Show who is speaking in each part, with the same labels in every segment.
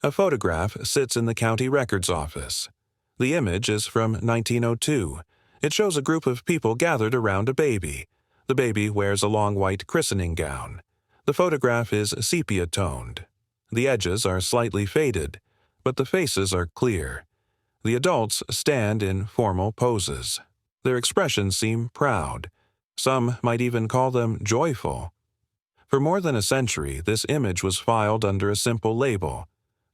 Speaker 1: A photograph sits in the county records office. The image is from 1902. It shows a group of people gathered around a baby. The baby wears a long white christening gown. The photograph is sepia-toned. The edges are slightly faded, but the faces are clear. The adults stand in formal poses. Their expressions seem proud. Some might even call them joyful. For more than a century, this image was filed under a simple label: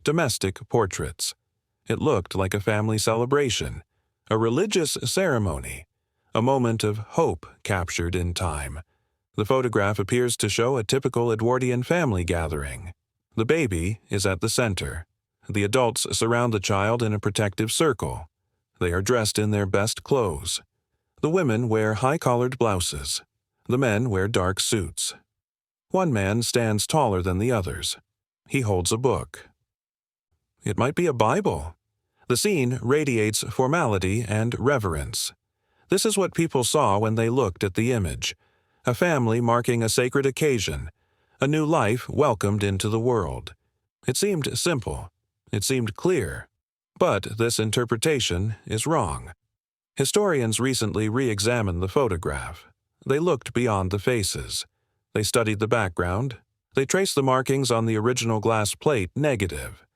Speaker 1: domestic portraits. It looked like a family celebration, a religious ceremony, a moment of hope captured in time. The photograph appears to show a typical Edwardian family gathering. The baby is at the center. The adults surround the child in a protective circle. They are dressed in their best clothes. The women wear high-collared blouses. The men wear dark suits. One man stands taller than the others. He holds a book. It might be a Bible. The scene radiates formality and reverence. This is what people saw when they looked at the image: a family marking a sacred occasion, a new life welcomed into the world. It seemed simple. It seemed clear. But this interpretation is wrong. Historians recently re-examined the photograph. They looked beyond the faces. They studied the background. They traced the markings on the original glass plate negative.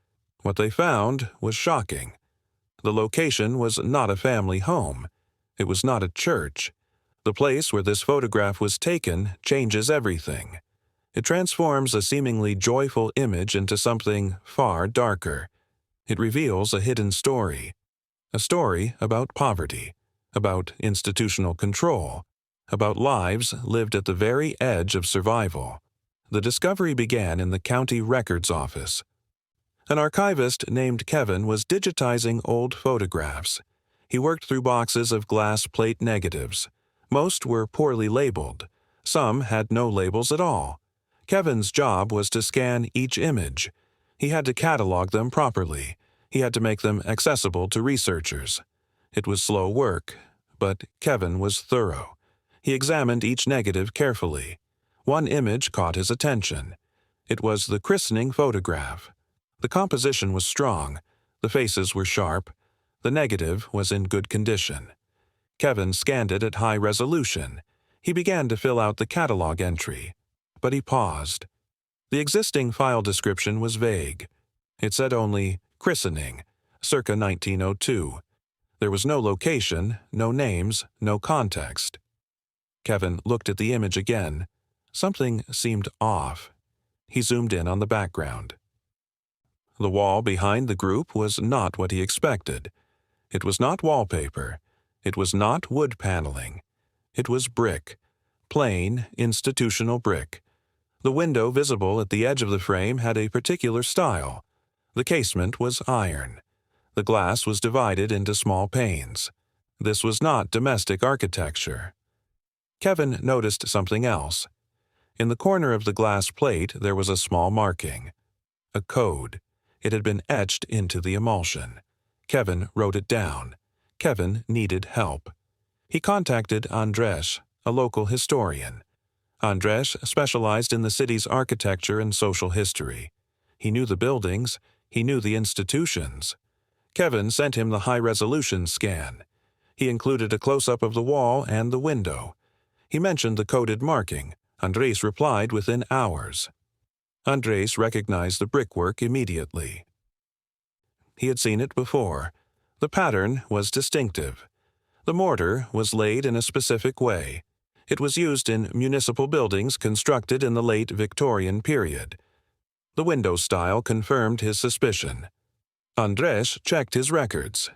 Speaker 1: What they found was shocking. The location was not a family home. It was not a church. The place where this photograph was taken changes everything. It transforms a seemingly joyful image into something far darker. It reveals a hidden story. A story about poverty, about institutional control, about lives lived at the very edge of survival. The discovery began in the county records office. An archivist named Kevin was digitizing old photographs. He worked through boxes of glass plate negatives. Most were poorly labeled. Some had no labels at all. Kevin's job was to scan each image. He had to catalog them properly. He had to make them accessible to researchers. It was slow work, but Kevin was thorough. He examined each negative carefully. One image caught his attention. It was the christening photograph. The composition was strong. The faces were sharp. The negative was in good condition. Kevin scanned it at high resolution. He began to fill out the catalog entry, but he paused. The existing file description was vague. It said only "Christening, circa 1902. There was no location, no names, no context. Kevin looked at the image again. Something seemed off. He zoomed in on the background. The wall behind the group was not what he expected. It was not wallpaper. It was not wood paneling. It was brick. Plain, institutional brick. The window visible at the edge of the frame had a particular style. The casement was iron. The glass was divided into small panes. This was not domestic architecture. Kevin noticed something else. In the corner of the glass plate there was a small marking. A code. It had been etched into the emulsion. Kevin wrote it down. Kevin needed help. He contacted Andres, a local historian. Andres specialized in the city's architecture and social history. He knew the buildings. He knew the institutions. Kevin sent him the high-resolution scan. He included a close-up of the wall and the window. He mentioned the coded marking. Andres replied within hours. Andres recognized the brickwork immediately. He had seen it before. The pattern was distinctive. The mortar was laid in a specific way. It was used in municipal buildings constructed in the late Victorian period. The window style confirmed his suspicion. Andres checked his records.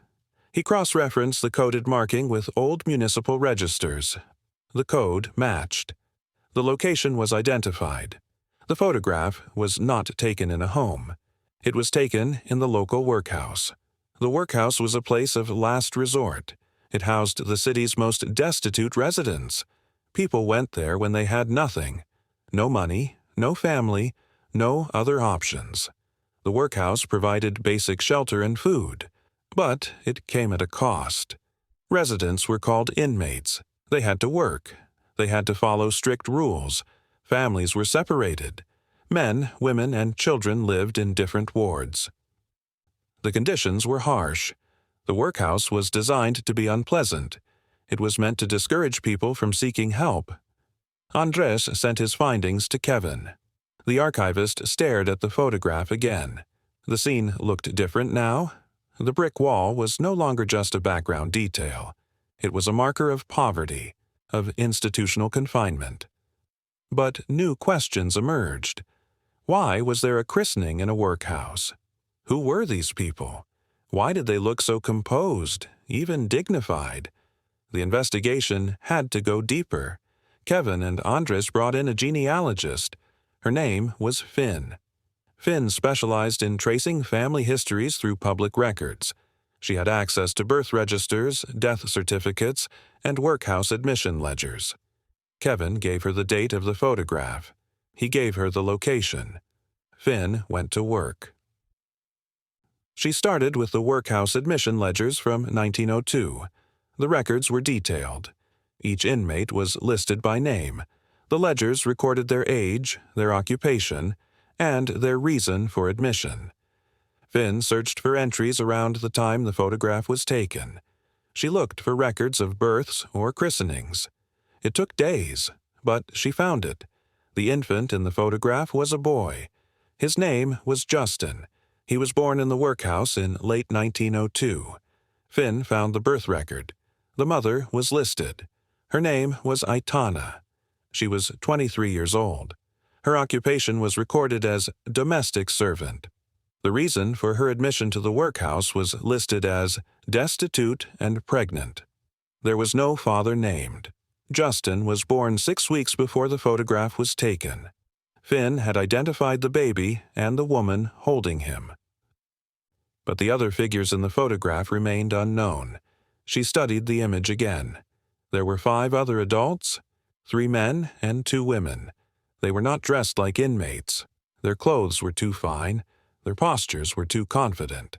Speaker 1: He cross-referenced the coded marking with old municipal registers. The code matched. The location was identified. The photograph was not taken in a home. It was taken in the local workhouse. The workhouse was a place of last resort. It housed the city's most destitute residents. People went there when they had nothing. No money, no family, no other options. The workhouse provided basic shelter and food, but it came at a cost. Residents were called inmates. They had to work. They had to follow strict rules. Families were separated. Men, women, and children lived in different wards. The conditions were harsh. The workhouse was designed to be unpleasant. It was meant to discourage people from seeking help. Andres sent his findings to Kevin. The archivist stared at the photograph again. The scene looked different now. The brick wall was no longer just a background detail. It was a marker of poverty, of institutional confinement. But new questions emerged. Why was there a christening in a workhouse? Who were these people? Why did they look so composed, even dignified? The investigation had to go deeper. Kevin and Andres brought in a genealogist. Her name was Finn. Finn specialized in tracing family histories through public records. She had access to birth registers, death certificates, and workhouse admission ledgers. Kevin gave her the date of the photograph. He gave her the location. Finn went to work. She started with the workhouse admission ledgers from 1902. The records were detailed. Each inmate was listed by name. The ledgers recorded their age, their occupation, and their reason for admission. Finn searched for entries around the time the photograph was taken. She looked for records of births or christenings. It took days, but she found it. The infant in the photograph was a boy. His name was Justin. He was born in the workhouse in late 1902. Finn found the birth record. The mother was listed. Her name was Aitana. She was 23 years old. Her occupation was recorded as domestic servant. The reason for her admission to the workhouse was listed as destitute and pregnant. There was no father named. Justin was born 6 weeks before the photograph was taken. Finn had identified the baby and the woman holding him. But the other figures in the photograph remained unknown. She studied the image again. There were 5 other adults, 3 men and 2 women. They were not dressed like inmates. Their clothes were too fine. Their postures were too confident.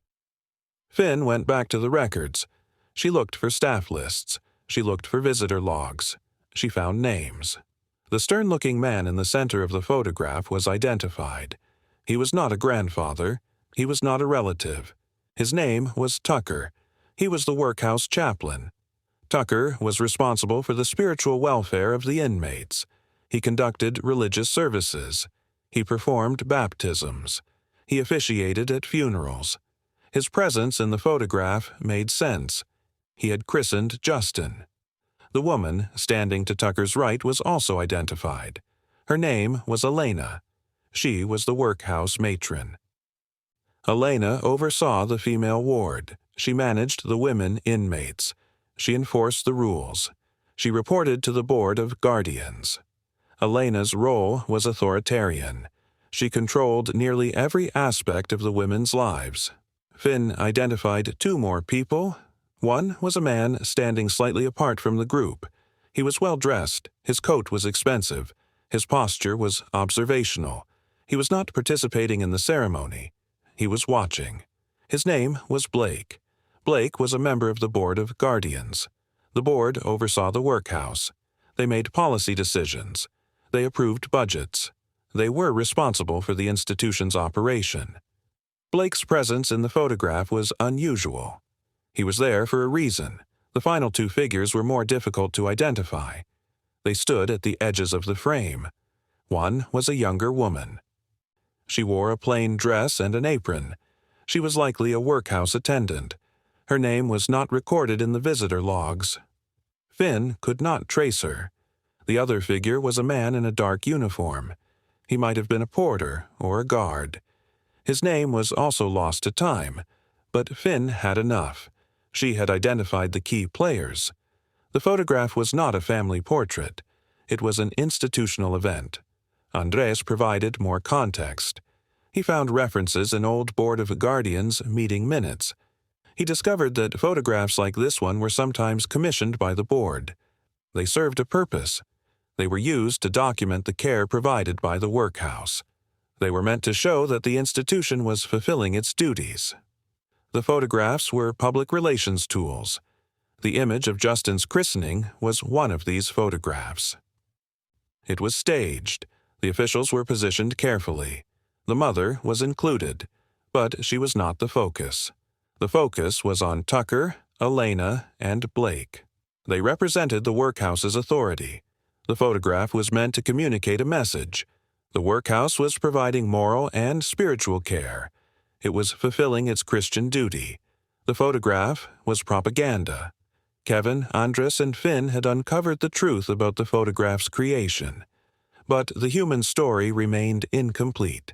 Speaker 1: Finn went back to the records. She looked for staff lists. She looked for visitor logs. She found names. The stern-looking man in the center of the photograph was identified. He was not a grandfather. He was not a relative. His name was Tucker. He was the workhouse chaplain. Tucker was responsible for the spiritual welfare of the inmates. He conducted religious services. He performed baptisms. He officiated at funerals. His presence in the photograph made sense. He had christened Justin. The woman standing to Tucker's right was also identified. Her name was Elena. She was the workhouse matron. Elena oversaw the female ward. She managed the women inmates. She enforced the rules. She reported to the board of guardians. Elena's role was authoritarian. She controlled nearly every aspect of the women's lives. Finn identified 2 more people. One was a man standing slightly apart from the group. He was well-dressed. His coat was expensive. His posture was observational. He was not participating in the ceremony. He was watching. His name was Blake. Blake was a member of the Board of Guardians. The board oversaw the workhouse. They made policy decisions. They approved budgets. They were responsible for the institution's operation. Blake's presence in the photograph was unusual. He was there for a reason. The final 2 figures were more difficult to identify. They stood at the edges of the frame. One was a younger woman. She wore a plain dress and an apron. She was likely a workhouse attendant. Her name was not recorded in the visitor logs. Finn could not trace her. The other figure was a man in a dark uniform. He might have been a porter or a guard. His name was also lost to time, but Finn had enough. She had identified the key players. The photograph was not a family portrait. It was an institutional event. Andres provided more context. He found references in old Board of Guardians meeting minutes. He discovered that photographs like this one were sometimes commissioned by the board. They served a purpose. They were used to document the care provided by the workhouse. They were meant to show that the institution was fulfilling its duties. The photographs were public relations tools. The image of Justin's christening was one of these photographs. It was staged. The officials were positioned carefully. The mother was included. But she was not the focus. The focus was on Tucker, Elena, and Blake. They represented the workhouse's authority. The photograph was meant to communicate a message. The workhouse was providing moral and spiritual care. It was fulfilling its Christian duty. The photograph was propaganda. Kevin, Andres, and Finn had uncovered the truth about the photograph's creation. But the human story remained incomplete.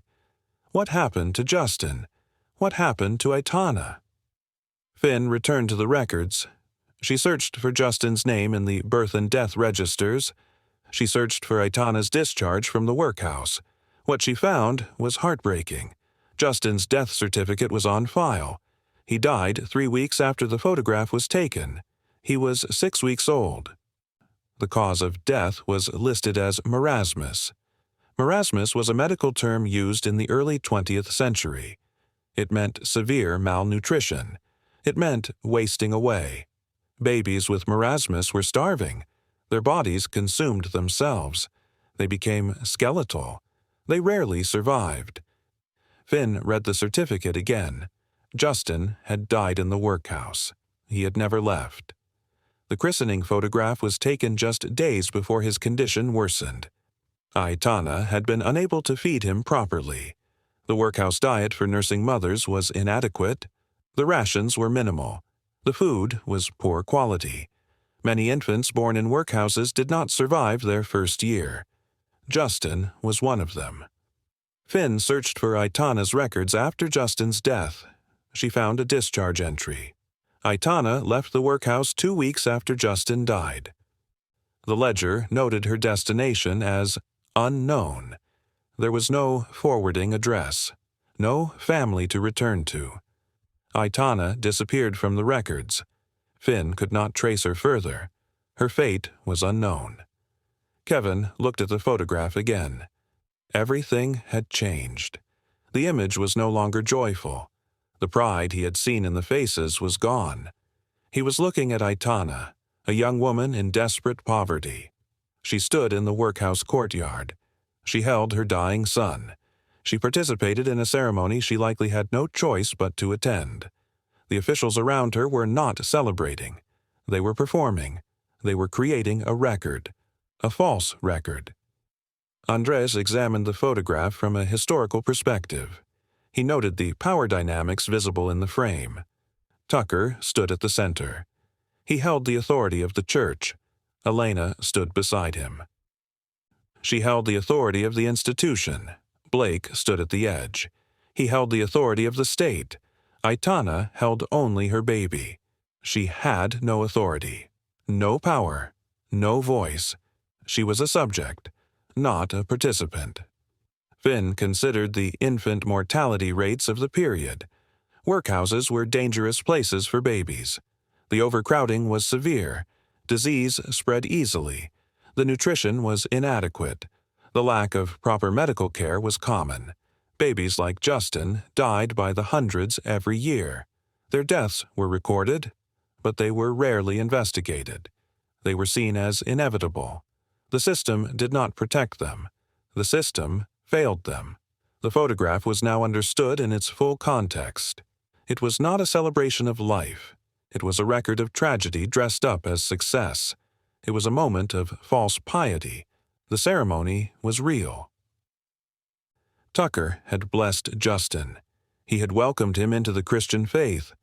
Speaker 1: What happened to Justin? What happened to Aitana? Finn returned to the records. She searched for Justin's name in the birth and death registers. She searched for Aitana's discharge from the workhouse. What she found was heartbreaking. Justin's death certificate was on file. He died 3 weeks after the photograph was taken. He was 6 weeks old. The cause of death was listed as marasmus. Marasmus was a medical term used in the early 20th century. It meant severe malnutrition. It meant wasting away. Babies with marasmus were starving. Their bodies consumed themselves. They became skeletal. They rarely survived. Finn read the certificate again. Justin had died in the workhouse. He had never left. The christening photograph was taken just days before his condition worsened. Aitana had been unable to feed him properly. The workhouse diet for nursing mothers was inadequate. The rations were minimal. The food was poor quality. Many infants born in workhouses did not survive their first year. Justin was one of them. Finn searched for Aitana's records after Justin's death. She found a discharge entry. Aitana left the workhouse 2 weeks after Justin died. The ledger noted her destination as unknown. There was no forwarding address, no family to return to. Aitana disappeared from the records. Finn could not trace her further. Her fate was unknown. Kevin looked at the photograph again. Everything had changed. The image was no longer joyful. The pride he had seen in the faces was gone. He was looking at Aitana, a young woman in desperate poverty. She stood in the workhouse courtyard. She held her dying son. She participated in a ceremony she likely had no choice but to attend. The officials around her were not celebrating. They were performing. They were creating a record, a false record. Andres examined the photograph from a historical perspective. He noted the power dynamics visible in the frame. Tucker stood at the center. He held the authority of the church. Elena stood beside him. She held the authority of the institution. Blake stood at the edge. He held the authority of the state. Aitana held only her baby. She had no authority, no power, no voice. She was a subject, not a participant. Finn considered the infant mortality rates of the period. Workhouses were dangerous places for babies. The overcrowding was severe. Disease spread easily. The nutrition was inadequate. The lack of proper medical care was common. Babies like Justin died by the hundreds every year. Their deaths were recorded, but they were rarely investigated. They were seen as inevitable. The system did not protect them. The system failed them. The photograph was now understood in its full context. It was not a celebration of life. It was a record of tragedy dressed up as success. It was a moment of false piety. The ceremony was real. Tucker had blessed Justin. He had welcomed him into the Christian faith.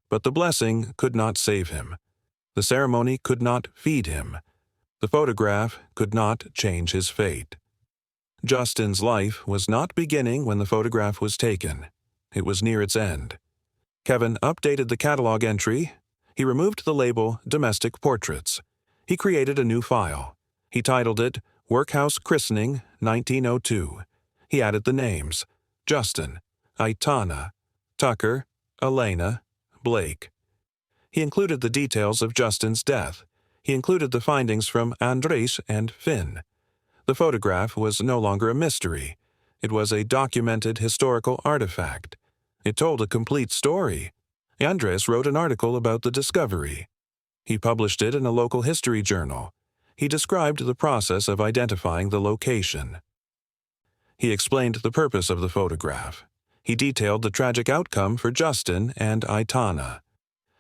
Speaker 1: But the blessing could not save him. The ceremony could not feed him. The photograph could not change his fate. Justin's life was not beginning when the photograph was taken. It was near its end. Kevin updated the catalog entry. He removed the label Domestic Portraits. He created a new file. He titled it Workhouse Christening 1902. He added the names: Justin, Aitana, Tucker, Elena, Blake. He included the details of Justin's death. He included the findings from Andres and Finn. The photograph was no longer a mystery. It was a documented historical artifact. It told a complete story. Andres wrote an article about the discovery. He published it in a local history journal. He described the process of identifying the location. He explained the purpose of the photograph. He detailed the tragic outcome for Justin and Aitana.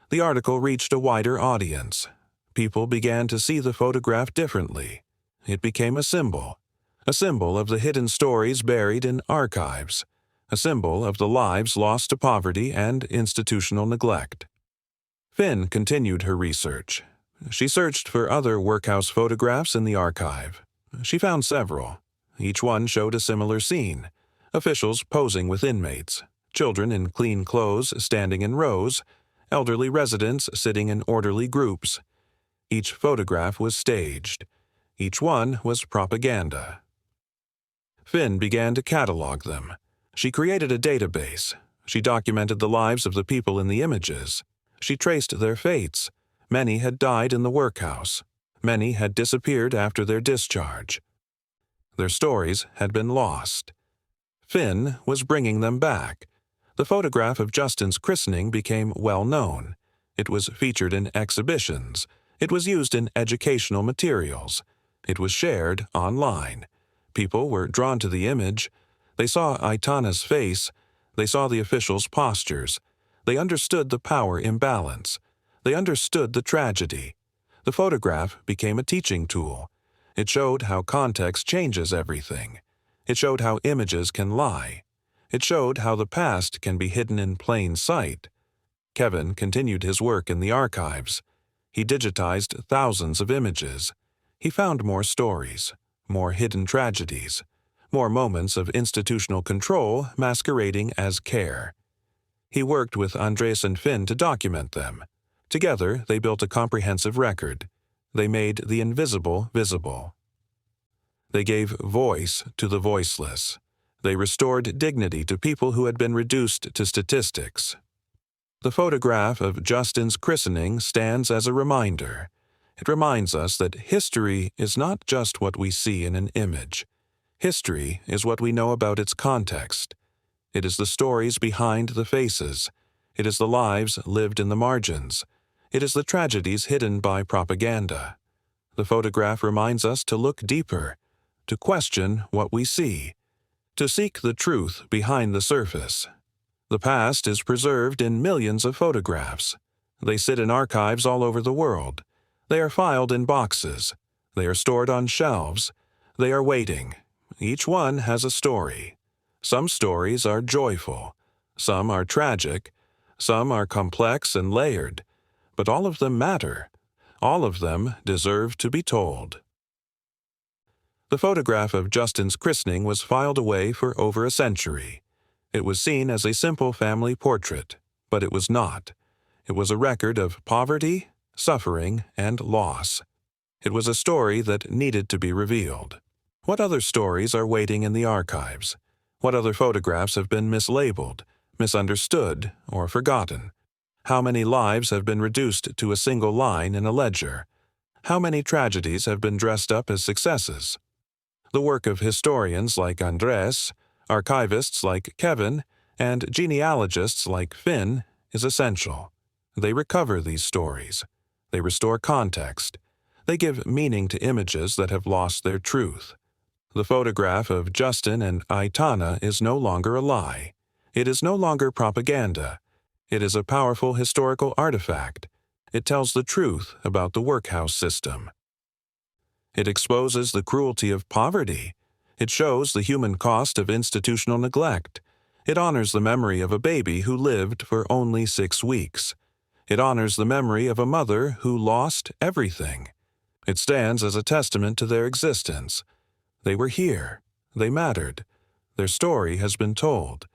Speaker 1: The article reached a wider audience. People began to see the photograph differently. It became a symbol of the hidden stories buried in archives, a symbol of the lives lost to poverty and institutional neglect. Finn continued her research. She searched for other workhouse photographs in the archive. She found several. Each one showed a similar scene: officials posing with inmates, children in clean clothes standing in rows, elderly residents sitting in orderly groups. Each photograph was staged. Each one was propaganda. Finn began to catalog them. She created a database. She documented the lives of the people in the images. She traced their fates. Many had died in the workhouse. Many had disappeared after their discharge. Their stories had been lost. Finn was bringing them back. The photograph of Justin's christening became well known. It was featured in exhibitions. It was used in educational materials. It was shared online. People were drawn to the image. They saw Aitana's face. They saw the officials' postures. They understood the power imbalance. They understood the tragedy. The photograph became a teaching tool. It showed how context changes everything. It showed how images can lie. It showed how the past can be hidden in plain sight. Kevin continued his work in the archives. He digitized thousands of images. He found more stories, more hidden tragedies, more moments of institutional control masquerading as care. He worked with Andres and Finn to document them. Together, they built a comprehensive record. They made the invisible visible. They gave voice to the voiceless. They restored dignity to people who had been reduced to statistics. The photograph of Justin's christening stands as a reminder. It reminds us that history is not just what we see in an image. History is what we know about its context. It is the stories behind the faces. It is the lives lived in the margins. It is the tragedies hidden by propaganda. The photograph reminds us to look deeper, to question what we see, to seek the truth behind the surface. The past is preserved in millions of photographs. They sit in archives all over the world. They are filed in boxes. They are stored on shelves. They are waiting. Each one has a story. Some stories are joyful. Some are tragic. Some are complex and layered. But all of them matter. All of them deserve to be told. The photograph of Justin's christening was filed away for over a century. It was seen as a simple family portrait, but it was not. It was a record of poverty, suffering, and loss. It was a story that needed to be revealed. What other stories are waiting in the archives? What other photographs have been mislabeled, misunderstood, or forgotten? How many lives have been reduced to a single line in a ledger? How many tragedies have been dressed up as successes? The work of historians like Andres, archivists like Kevin, and genealogists like Finn is essential. They recover these stories. They restore context. They give meaning to images that have lost their truth. The photograph of Justin and Aitana is no longer a lie. It is no longer propaganda. It is a powerful historical artifact. It tells the truth about the workhouse system. It exposes the cruelty of poverty. It shows the human cost of institutional neglect. It honors the memory of a baby who lived for only 6 weeks. It honors the memory of a mother who lost everything. It stands as a testament to their existence. They were here. They mattered. Their story has been told.